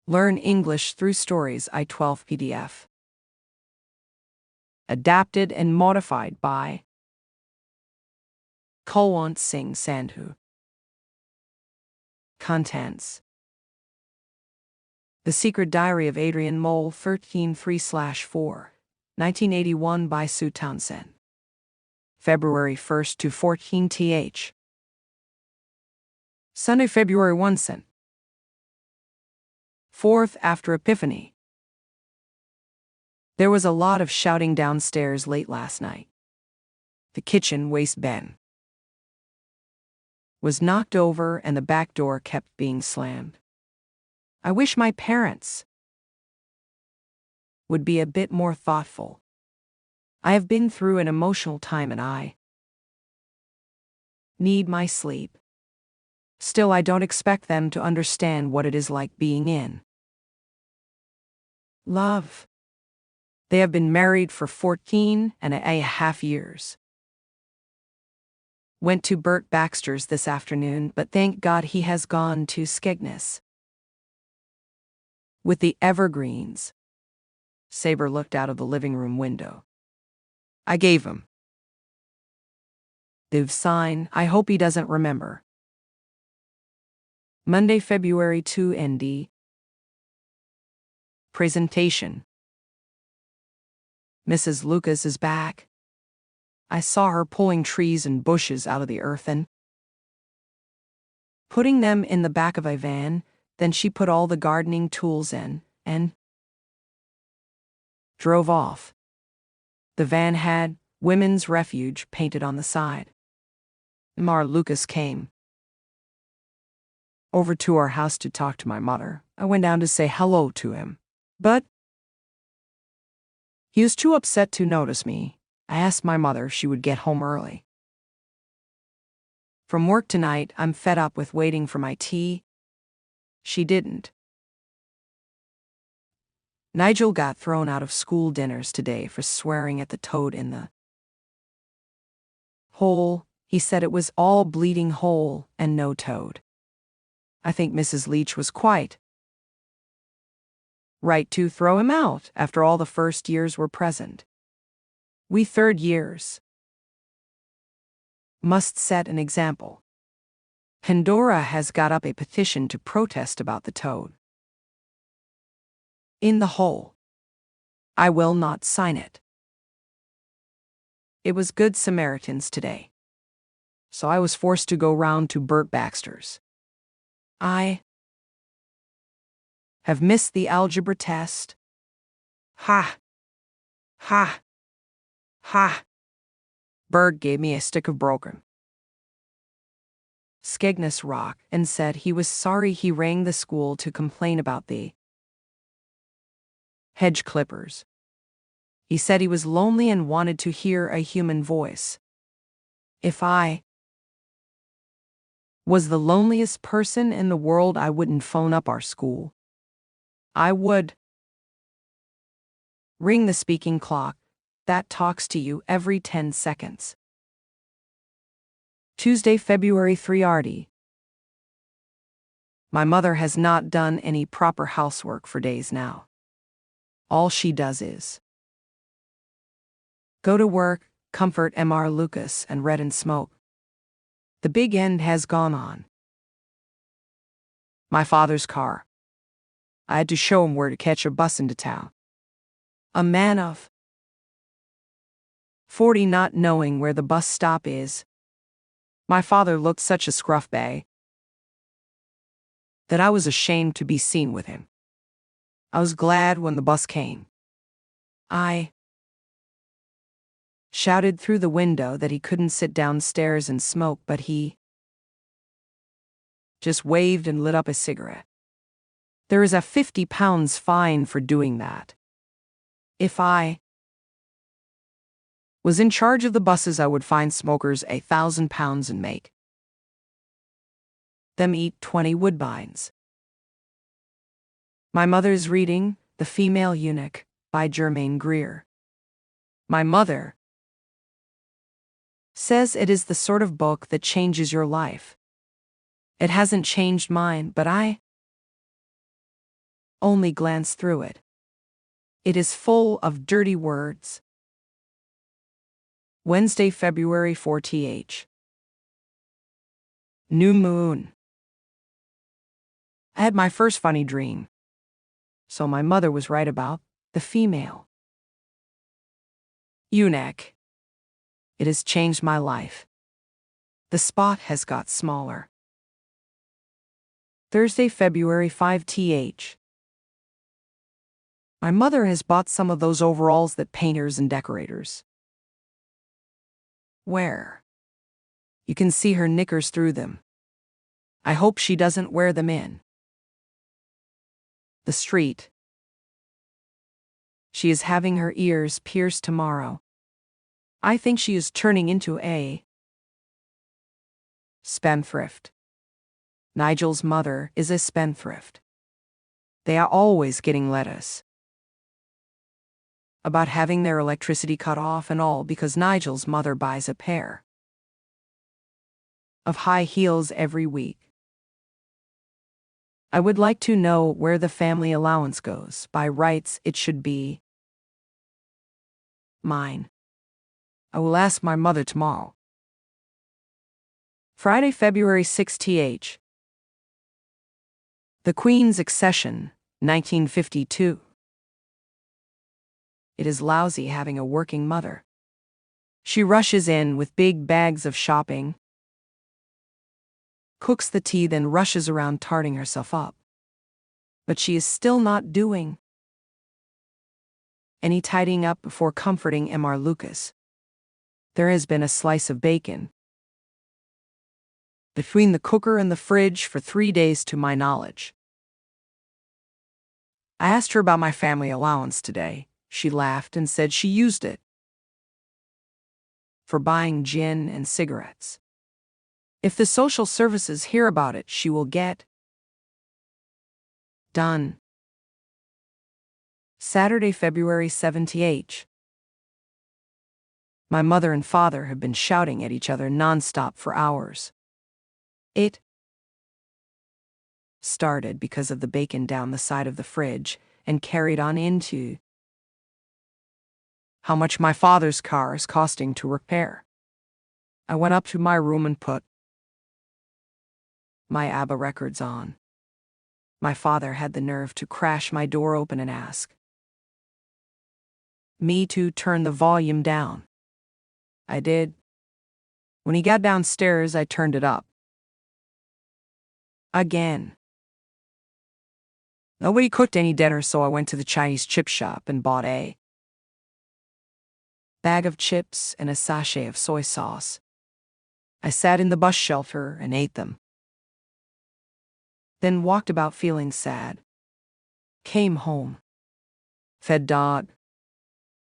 Learn English through stories I12 PDF. Adapted and modified by Kulwant Singh Sandhu. Contents: The Secret Diary of Adrian Mole 13-3/4, 1981 by Sue Townsend. February 1st to 14th. Sunday, February 1 cent. 4th after Epiphany. There was a lot of shouting downstairs late last night. The kitchen waste bin was knocked over and the back door kept being slammed. I wish my parents would be a bit more thoughtful. I have been through an emotional time and I need my sleep. Still, I don't expect them to understand what it is like being in love. They have been married for 14.5 years. Went to Bert Baxter's this afternoon, but thank God he has gone to Skegness with the evergreens. Saber looked out of the living room window. I gave him the sign. I hope he doesn't remember. Monday, February 2 ND. Presentation. Mrs. Lucas is back. I saw her pulling trees and bushes out of the earth and putting them in the back of a van. Then she put all the gardening tools in and drove off. The van had Women's Refuge painted on the side. Mar Lucas came over to our house to talk to my mother. I went down to say hello to him, but he was too upset to notice me. I asked my mother if she would get home early from work tonight. I'm fed up with waiting for my tea. She didn't. Nigel got thrown out of school dinners today for swearing at the toad in the hole. He said it was all bleeding hole and no toad. I think Mrs. Leach was quite right to throw him out after all the first years were present. We third years must set an example. Pandora has got up a petition to protest about the toad in the hole. I will not sign it. It was Good Samaritans today, so I was forced to go round to Bert Baxter's. I have missed the algebra test. Ha! Ha! Ha! Bert gave me a stick of broken Skegness rock and said he was sorry. He rang the school to complain about the hedge clippers. He said he was lonely and wanted to hear a human voice. If I was the loneliest person in the world, I wouldn't phone up our school. I would ring the speaking clock that talks to you every 10 seconds. Tuesday, February 3. My mother has not done any proper housework for days now. All she does is go to work, comfort Mr. Lucas, and read and smoke. The big end has gone on my father's car. I had to show him where to catch a bus into town. A man of 40 not knowing where the bus stop is. My father looked such a scruff bag that I was ashamed to be seen with him. I was glad when the bus came. I shouted through the window that he couldn't sit downstairs and smoke, but he just waved and lit up a cigarette. There is a £50 fine for doing that. If I was in charge of the buses, I would fine smokers £1,000 and make them eat 20 woodbines. My mother's reading The Female Eunuch by Germaine Greer. My mother says it is the sort of book that changes your life. It hasn't changed mine, but I Only glance through it. It is full of dirty words. Wednesday, February 4th. New moon. I had my first funny dream. So my mother was right about the female eunuch. It has changed my life. The spot has got smaller. Thursday, February 5th. My mother has bought some of those overalls that painters and decorators wear. You can see her knickers through them. I hope she doesn't wear them in the street. She is having her ears pierced tomorrow. I think she is turning into a spendthrift. Nigel's mother is a spendthrift. They are always getting letters about having their electricity cut off and all because Nigel's mother buys a pair of high heels every week. I would like to know where the family allowance goes. By rights, it should be mine. I will ask my mother tomorrow. Friday, February 6th. The Queen's Accession, 1952. It is lousy having a working mother. She rushes in with big bags of shopping, cooks the tea, then rushes around tarting herself up. But she is still not doing any tidying up before comforting Mr. Lucas. There has been a slice of bacon between the cooker and the fridge for 3 days to my knowledge. I asked her about my family allowance today. She laughed and said she used it for buying gin and cigarettes. If the social services hear about it, she will get done. Saturday, February 7th. My mother and father have been shouting at each other nonstop for hours. It started because of the bacon down the side of the fridge and carried on into how much my father's car is costing to repair. I went up to my room and put my ABBA records on. My father had the nerve to crash my door open and ask me to turn the volume down. I did. When he got downstairs, I turned it up again. Nobody cooked any dinner, so I went to the Chinese chip shop and bought a bag of chips and a sachet of soy sauce. I sat in the bus shelter and ate them. Then walked about feeling sad. Came home. Fed dog.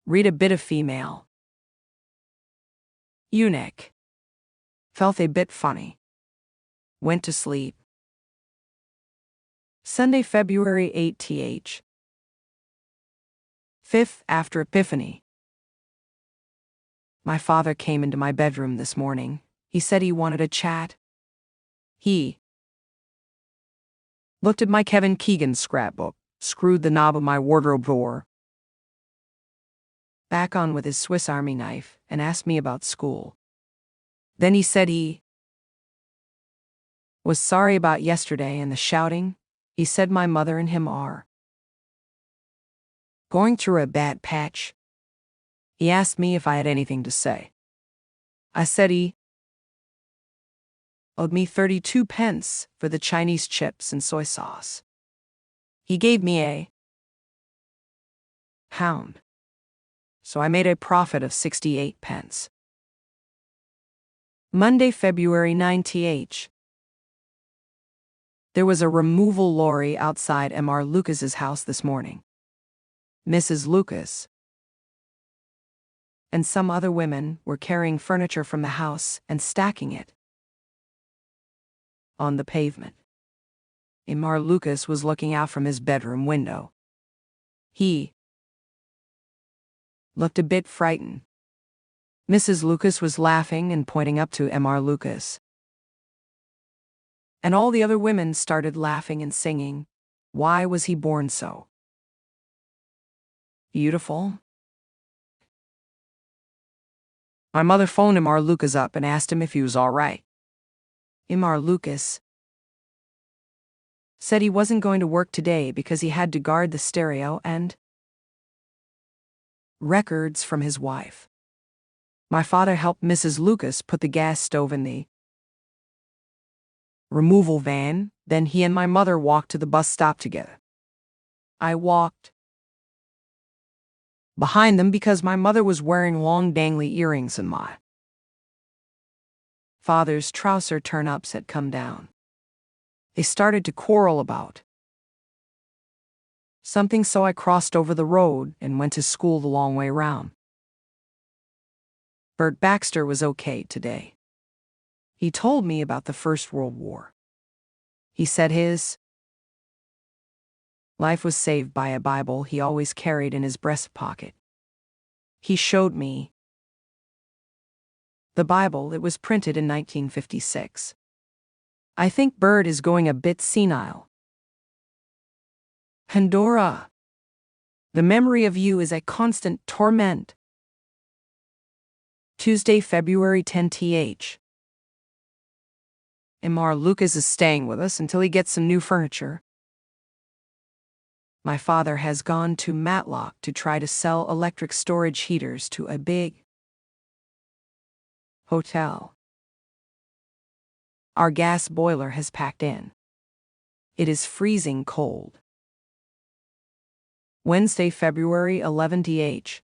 Read a bit of female eunuch. Felt a bit funny. Went to sleep. Sunday, February 8th. 5th after Epiphany. My father came into my bedroom this morning. He said he wanted a chat. He looked at my Kevin Keegan scrapbook, screwed the knob of my wardrobe door back on with his Swiss Army knife, and asked me about school. Then he said he was sorry about yesterday and the shouting. He said my mother and him are going through a bad patch. He asked me if I had anything to say. I said he owed me 32 pence for the Chinese chips and soy sauce. He gave me a pound, so I made a profit of 68 pence. Monday, February 19th. There was a removal lorry outside Mr. Lucas's house this morning. Mrs. Lucas and some other women were carrying furniture from the house and stacking it on the pavement. Mr. Lucas was looking out from his bedroom window. He looked a bit frightened. Mrs. Lucas was laughing and pointing up to Mr. Lucas. And all the other women started laughing and singing, Why was he born so beautiful? My mother phoned Imar Lucas up and asked him if he was all right. Imar Lucas said he wasn't going to work today because he had to guard the stereo and records from his wife. My father helped Mrs. Lucas put the gas stove in the removal van, then he and my mother walked to the bus stop together. I walked behind them because my mother was wearing long dangly earrings and my father's trouser turn-ups had come down. They started to quarrel about something, so I crossed over the road and went to school the long way round. Bert Baxter was okay today. He told me about the First World War. He said his life was saved by a Bible he always carried in his breast pocket. He showed me the Bible. It was printed in 1956. I think Bert is going a bit senile. Pandora, the memory of you is a constant torment. Tuesday, February 10th. Imar Lucas is staying with us until he gets some new furniture. My father has gone to Matlock to try to sell electric storage heaters to a big hotel. Our gas boiler has packed in. It is freezing cold. Wednesday, February 11th.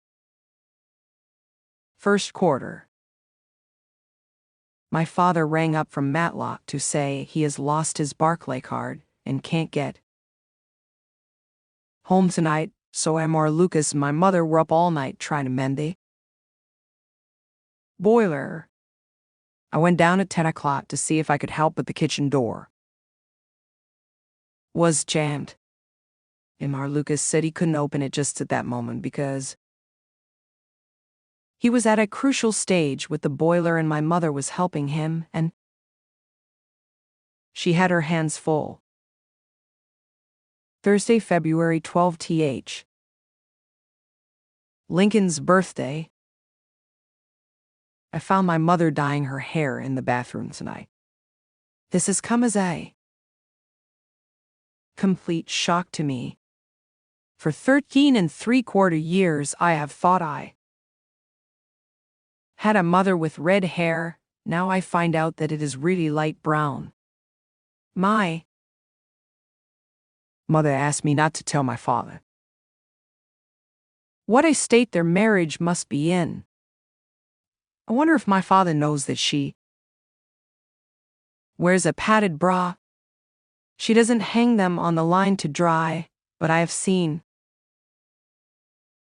First quarter. My father rang up from Matlock to say he has lost his Barclay card and can't get home tonight, so Imar Lucas and my mother were up all night trying to mend the boiler. I went down at 10 o'clock to see if I could help, but the kitchen door was jammed. Imar Lucas said he couldn't open it just at that moment because he was at a crucial stage with the boiler and my mother was helping him, and she had her hands full. Thursday, February 12th. Lincoln's birthday. I found my mother dyeing her hair in the bathroom tonight. This has come as a complete shock to me. For 13 3/4 years I have thought I had a mother with red hair. Now I find out that it is really light brown. My mother asked me not to tell my father what a state their marriage must be in. I wonder if my father knows that she wears a padded bra. She doesn't hang them on the line to dry, but I have seen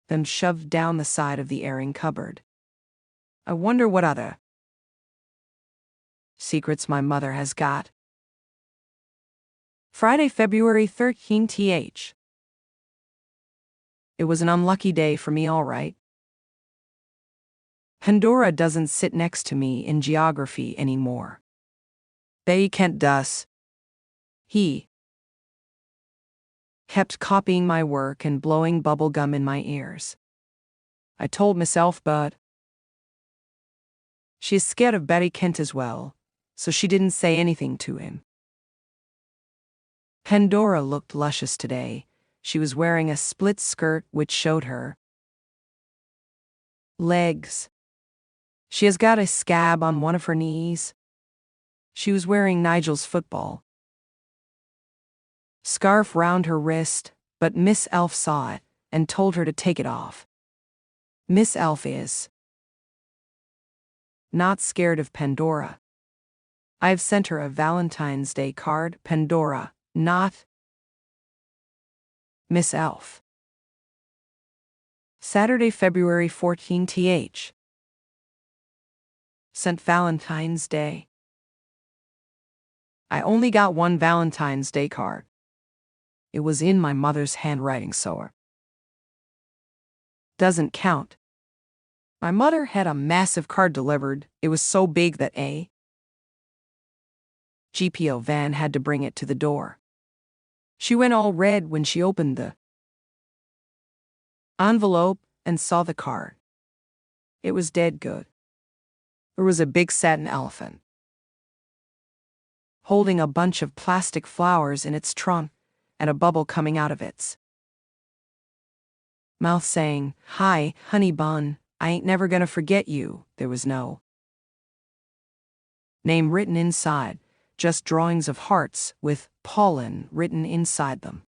them shoved down the side of the airing cupboard. I wonder what other secrets my mother has got. Friday, February 13th. It was an unlucky day for me, all right. Pandora doesn't sit next to me in geography anymore. They can't does. He kept copying my work and blowing bubble gum in my ears. I told myself, but she's scared of Betty Kent as well, so she didn't say anything to him. Pandora looked luscious today. She was wearing a split skirt which showed her legs. She has got a scab on one of her knees. She was wearing Nigel's football scarf round her wrist, but Miss Elf saw it and told her to take it off. Miss Elf is not scared of Pandora. I have sent her a Valentine's Day card. Pandora, not Miss Elf. Saturday, February 14th. Sent Valentine's Day. I only got one Valentine's Day card. It was in my mother's handwriting, so it doesn't count. My mother had a massive card delivered. It was so big that a GPO van had to bring it to the door. She went all red when she opened the envelope and saw the card. It was dead good. There was a big satin elephant holding a bunch of plastic flowers in its trunk and a bubble coming out of its mouth saying, "Hi, honey bun, I ain't never gonna forget you." There was no name written inside, just drawings of hearts with pollen written inside them.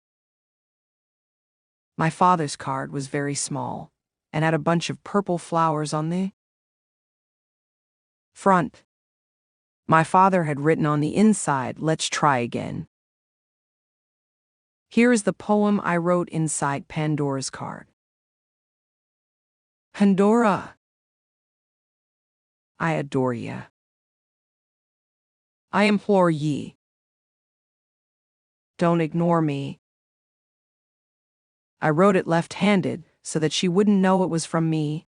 My father's card was very small and had a bunch of purple flowers on the front. My father had written on the inside, "Let's try again." Here is the poem I wrote inside Pandora's card. Pandora, I adore ye. I implore ye, don't ignore me. I wrote it left-handed so that she wouldn't know it was from me.